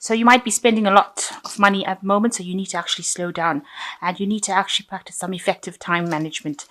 So you might be spending a lot of money at the moment, so you need to actually slow down, and you need to actually practice some effective time management.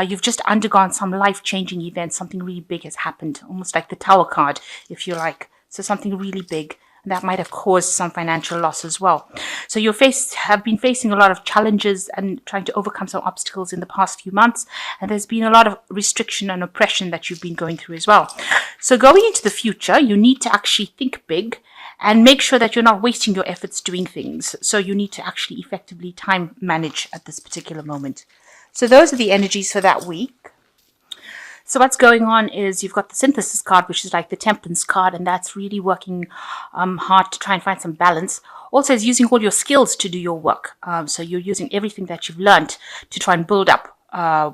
You've just undergone some life-changing event. Something really big has happened, almost like the Tower card, if you like. So something really big. That might have caused some financial loss as well. So have been facing a lot of challenges and trying to overcome some obstacles in the past few months. And there's been a lot of restriction and oppression that you've been going through as well. So going into the future, you need to actually think big and make sure that you're not wasting your efforts doing things. So you need to actually effectively time manage at this particular moment. So those are the energies for that week. So what's going on is you've got the synthesis card, which is like the temperance card, and that's really working hard to try and find some balance. Also, is using all your skills to do your work. So you're using everything that you've learned to try and build up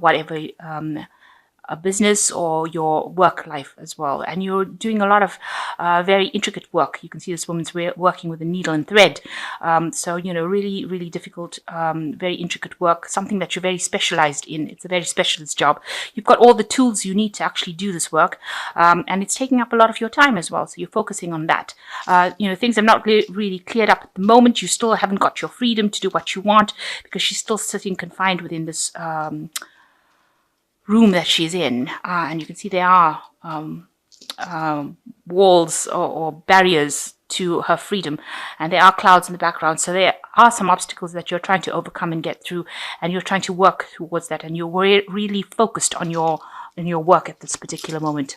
whatever a business or your work life as well. And you're doing a lot of very intricate work. You can see this woman's working with a needle and thread. So, really, really difficult, very intricate work, something that you're very specialized in. It's a very specialist job. You've got all the tools you need to actually do this work. And it's taking up a lot of your time as well. So you're focusing on that. Things have not really cleared up at the moment. You still haven't got your freedom to do what you want because she's still sitting confined within this room that she's in, and you can see there are walls or barriers to her freedom, and there are clouds in the background. So there are some obstacles that you're trying to overcome and get through, and you're trying to work towards that, and you're really focused on your work at this particular moment.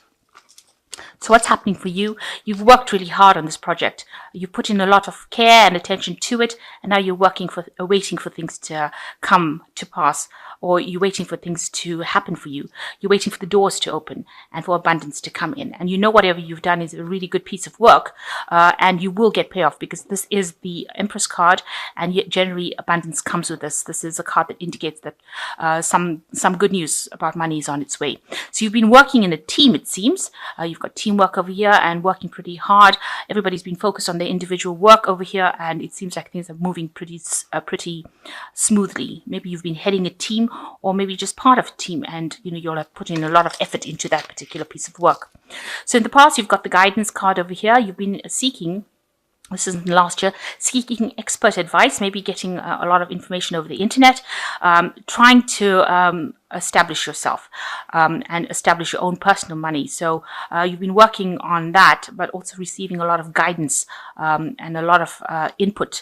So what's happening for you? You've worked really hard on this project. You've put in a lot of care and attention to it, and now you're waiting for things to come to pass, or you're waiting for things to happen for you. You're waiting for the doors to open and for abundance to come in. And whatever you've done is a really good piece of work, and you will get payoff because this is the Empress card, and yet generally abundance comes with this. This is a card that indicates that some good news about money is on its way. So you've been working in a team, it seems. You've got teamwork over here and working pretty hard. Everybody's been focused on their individual work over here, and it seems like things are moving pretty smoothly. Maybe you've been heading a team, or maybe just part of a team, and you'll have put in a lot of effort into that particular piece of work. So in the past, you've got the guidance card over here. You've been seeking, this is last year, seeking expert advice, maybe getting a lot of information over the internet, trying to establish yourself and establish your own personal money. So you've been working on that, but also receiving a lot of guidance and a lot of input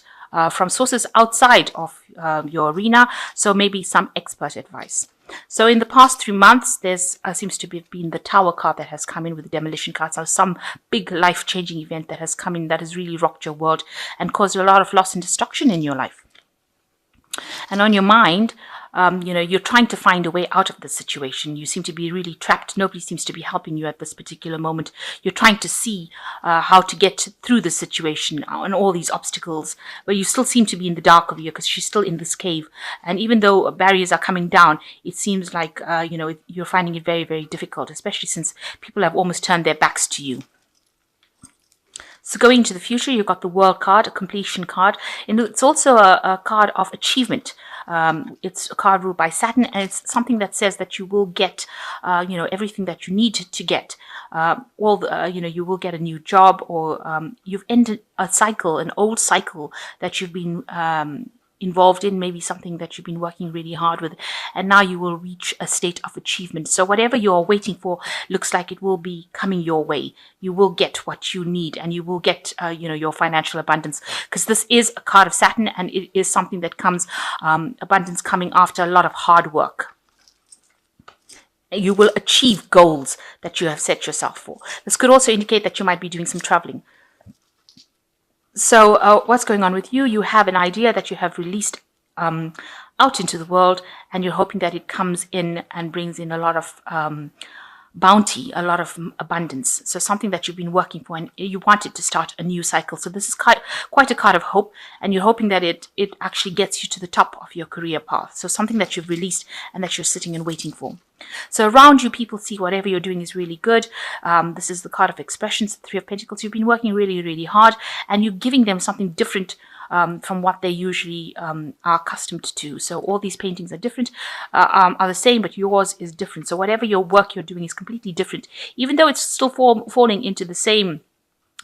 from sources outside of your arena. So maybe some expert advice. So in the past 3 months, there's seems to have been the Tower card that has come in with the demolition card. So some big life-changing event that has come in that has really rocked your world and caused a lot of loss and destruction in your life. And on your mind, you're trying to find a way out of the situation. You seem to be really trapped. Nobody seems to be helping you at this particular moment. You're trying to see how to get through the situation and all these obstacles, but you still seem to be in the dark over here because she's still in this cave. And even though barriers are coming down, it seems like, you're finding it very, very difficult, especially since people have almost turned their backs to you. So going into the future, you've got the World card, a completion card, and it's also a card of achievement. It's a card ruled by Saturn, and it's something that says that you will get, everything that you need to get. You will get a new job, or you've ended a cycle, an old cycle that you've been involved in, maybe something that you've been working really hard with, and now you will reach a state of achievement. So whatever you're waiting for looks like it will be coming your way. You will get what you need, and you will get your financial abundance, because this is a card of Saturn, and it is something that comes abundance coming after a lot of hard work. You will achieve goals that you have set yourself for. This could also indicate that you might be doing some traveling. So what's going on with you? You have an idea that you have released out into the world, and you're hoping that it comes in and brings in a lot of bounty, a lot of abundance. So something that you've been working for, and you want it to start a new cycle. So this is quite a card of hope, and you're hoping that it actually gets you to the top of your career path. So something that you've released and that you're sitting and waiting for. So around you, people see whatever you're doing is really good. This is the card of expressions, the Three of Pentacles. You've been working really, really hard, and you're giving them something different from what they usually are accustomed to. So all these paintings are different, are the same, but yours is different. So whatever your work you're doing is completely different, even though it's still falling into the same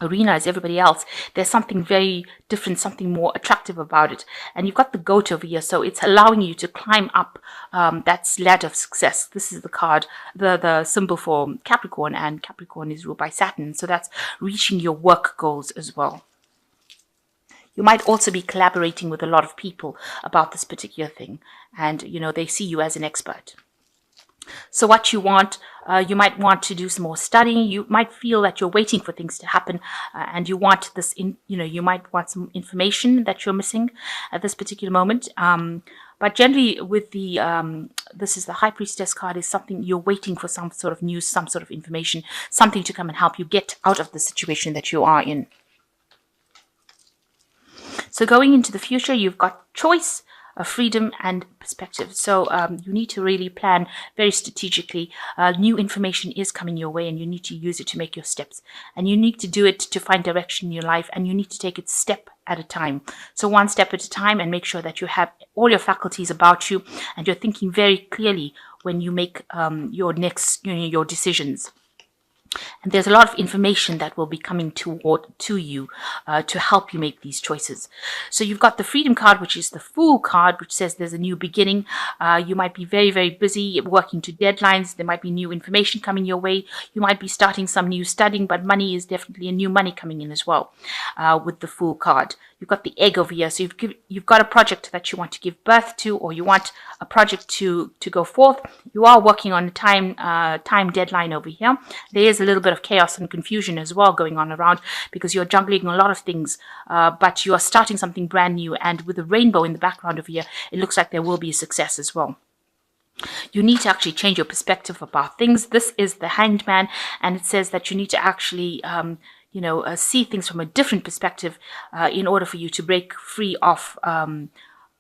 arena as everybody else, there's something very different, something more attractive about it. And you've got the goat over here, so it's allowing you to climb up that ladder of success. This is the card, the symbol for Capricorn, and Capricorn is ruled by Saturn, so that's reaching your work goals as well. You might also be collaborating with a lot of people about this particular thing, and they see you as an expert. So what you want, you might want to do some more studying. You might feel that you're waiting for things to happen, and you want this you might want some information that you're missing at this particular moment. But generally with the, this is the High Priestess card, is something you're waiting for, some sort of news, some sort of information, something to come and help you get out of the situation that you are in. So going into the future, you've got choice, freedom and perspective. So you need to really plan very strategically. New information is coming your way, and you need to use it to make your steps. And you need to do it to find direction in your life, and you need to take it step at a time. So one step at a time, and make sure that you have all your faculties about you, and you're thinking very clearly when you make your next, your decisions. And there's a lot of information that will be coming to you to help you make these choices. So you've got the Freedom card, which is the Fool card, which says there's a new beginning. You might be very, very busy working to deadlines. There might be new information coming your way. You might be starting some new studying, but money is definitely a new money coming in as well with the Fool card. You've got the Egg over here. So you've got a project that you want to give birth to, or you want a project to go forth. You are working on a time deadline over here. There is a little bit of chaos and confusion as well going on around, because you're juggling a lot of things, but you are starting something brand new. And with the rainbow in the background over here, it looks like there will be a success as well. You need to actually change your perspective about things. This is the Hanged Man, and it says that you need to actually see things from a different perspective in order for you to break free of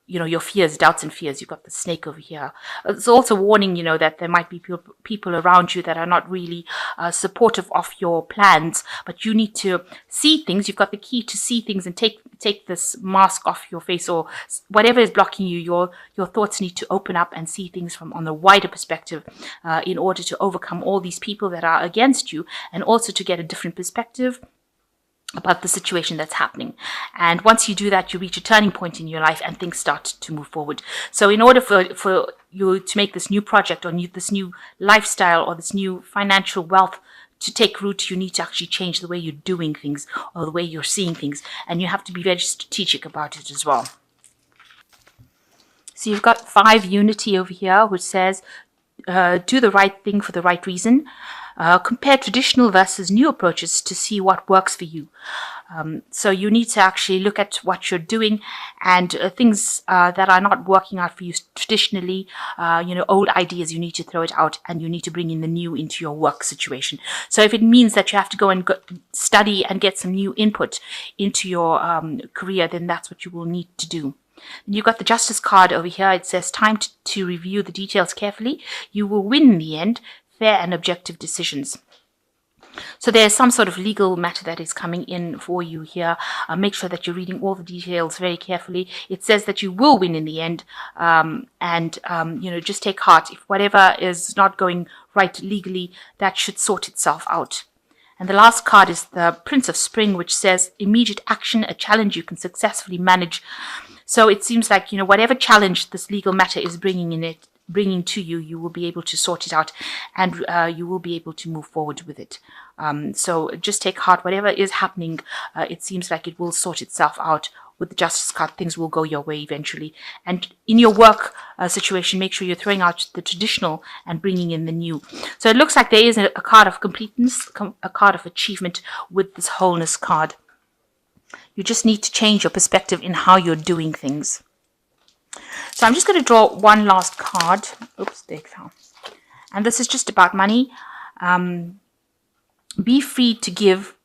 your fears, doubts and fears. You've got the Snake over here. It's also warning, that there might be people around you that are not really supportive of your plans, but you need to see things. You've got the key to see things and take this mask off your face, or whatever is blocking you. Your thoughts need to open up and see things from on a wider perspective in order to overcome all these people that are against you, and also to get a different perspective about the situation that's happening. And once you do that, you reach a turning point in your life and things start to move forward. So in order for you to make this new project, or this new lifestyle, or this new financial wealth to take root, you need to actually change the way you're doing things, or the way you're seeing things. And you have to be very strategic about it as well. So you've got 5 Unity over here, which says, do the right thing for the right reason. Compare traditional versus new approaches to see what works for you. So you need to actually look at what you're doing, and things that are not working out for you traditionally, old ideas, you need to throw it out, and you need to bring in the new into your work situation. So if it means that you have to go and study and get some new input into your career, then that's what you will need to do. You've got the Justice card over here. It says, time to review the details carefully. You will win in the end. Fair and objective decisions. So there's some sort of legal matter that is coming in for you here. Make sure that you're reading all the details very carefully. It says that you will win in the end, just take heart. If whatever is not going right legally, that should sort itself out. And the last card is the Prince of Spring, which says immediate action, a challenge you can successfully manage. So it seems like, whatever challenge this legal matter is bringing to you, you will be able to sort it out, and you will be able to move forward with it. So just take heart. Whatever is happening, it seems like it will sort itself out. With the Justice card, things will go your way eventually. And in your work situation, make sure you're throwing out the traditional and bringing in the new. So it looks like there is a card of completeness, a card of achievement with this Wholeness card. You just need to change your perspective in how you're doing things. So I'm just going to draw one last card. Oops, there it fell. And this is just about money. Be free to give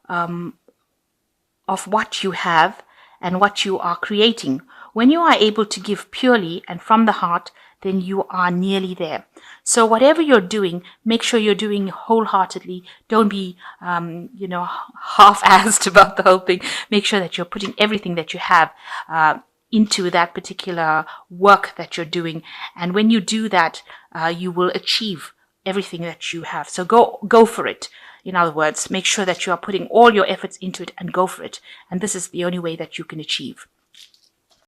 of what you have and what you are creating. When you are able to give purely and from the heart, then you are nearly there. So whatever you're doing, make sure you're doing wholeheartedly. Don't be, half-assed about the whole thing. Make sure that you're putting everything that you have into that particular work that you're doing. And when you do that, you will achieve everything that you have. So go for it. In other words, make sure that you are putting all your efforts into it and go for it. And this is the only way that you can achieve.